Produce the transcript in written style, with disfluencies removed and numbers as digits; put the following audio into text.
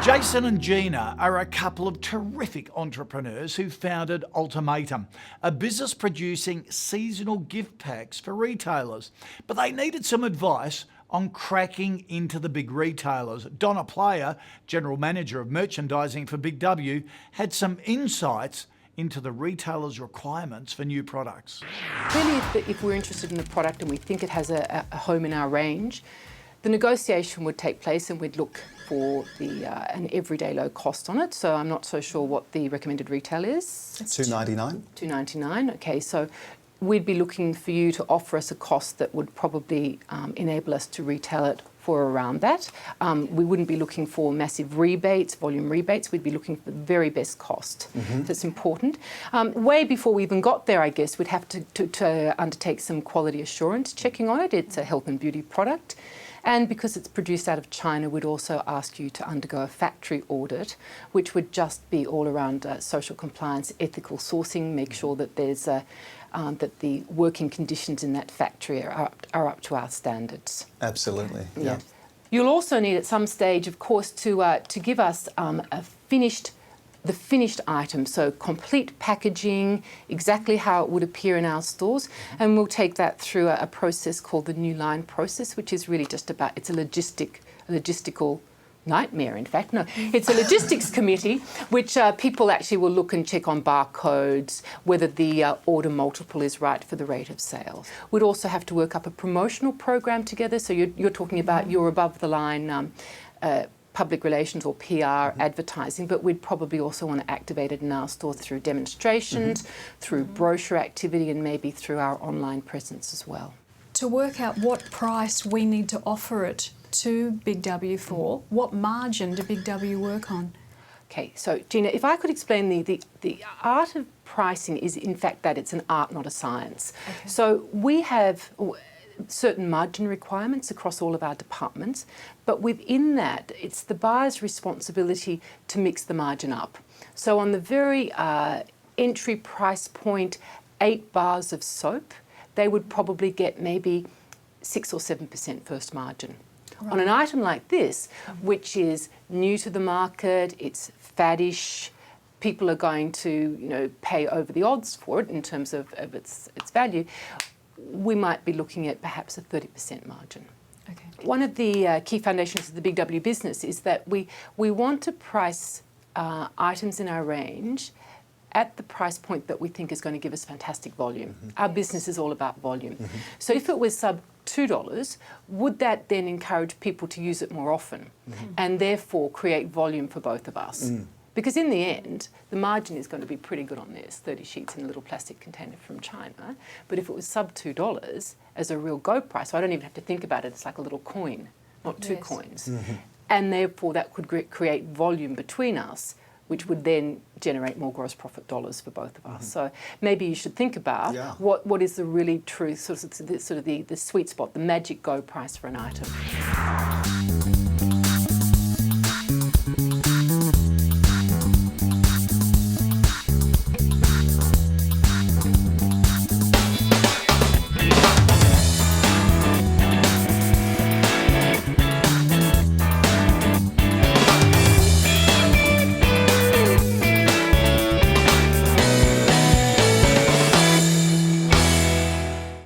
Jason and Gina are a couple of terrific entrepreneurs who founded Ultimatum, a business producing seasonal gift packs for retailers. But they needed some advice on cracking into the big retailers. Donna Player, General Manager of Merchandising for Big W, had some insights into the retailers' requirements for new products. Really, if we're interested in the product and we think it has a home in our range, the negotiation would take place and we'd look for an everyday low cost on it. So I'm not so sure what the recommended retail is. It's $2.99. $2.99, okay. So we'd be looking for you to offer us a cost that would probably enable us to retail it for around that. We wouldn't be looking for massive rebates, volume rebates. We'd be looking for the very best cost. That's important. Way before we even got there, I guess, we'd have to undertake some quality assurance checking on it. It's a health and beauty product. And because it's produced out of China, we'd also ask you to undergo a factory audit, which would just be all around social compliance, ethical sourcing, make sure that there's that the working conditions in that factory are up to our standards. Absolutely. Yeah. You'll also need at some stage, of course, to give us the finished item, so complete packaging, exactly how it would appear in our stores, and we'll take that through a process called the new line process, which is really just about, it's a logistical nightmare, in fact. No, it's a logistics committee, which people actually will look and check on barcodes, whether the order multiple is right for the rate of sale. We'd also have to work up a promotional program together, so you're talking about your above-the-line public relations or PR advertising, but we'd probably also want to activate it in our store through demonstrations, through brochure activity, and maybe through our online presence as well. To work out what price we need to offer it to Big W for, what margin do Big W work on? Okay, so Gina, if I could explain the art of pricing is in fact that it's an art, not a science. Okay. So we have certain margin requirements across all of our departments, but within that, it's the buyer's responsibility to mix the margin up. So on the very entry price point, 8 bars of soap, they would probably get maybe 6 or 7% first margin. Right. On an item like this, which is new to the market, it's faddish, people are going to pay over the odds for it in terms of its value, we might be looking at perhaps a 30% margin. Okay. One of the key foundations of the Big W business is that we want to price items in our range at the price point that we think is going to give us fantastic volume. Our business is all about volume. So if it was sub $2, would that then encourage people to use it more often and therefore create volume for both of us? Because in the end, the margin is going to be pretty good on this, 30 sheets in a little plastic container from China. But if it was sub $2 as a real go price, so I don't even have to think about it, it's like a little coin, not two coins. And therefore that could create volume between us, which would then generate more gross profit dollars for both of us. So maybe you should think about what is the really true sort of the sweet spot, the magic go price for an item.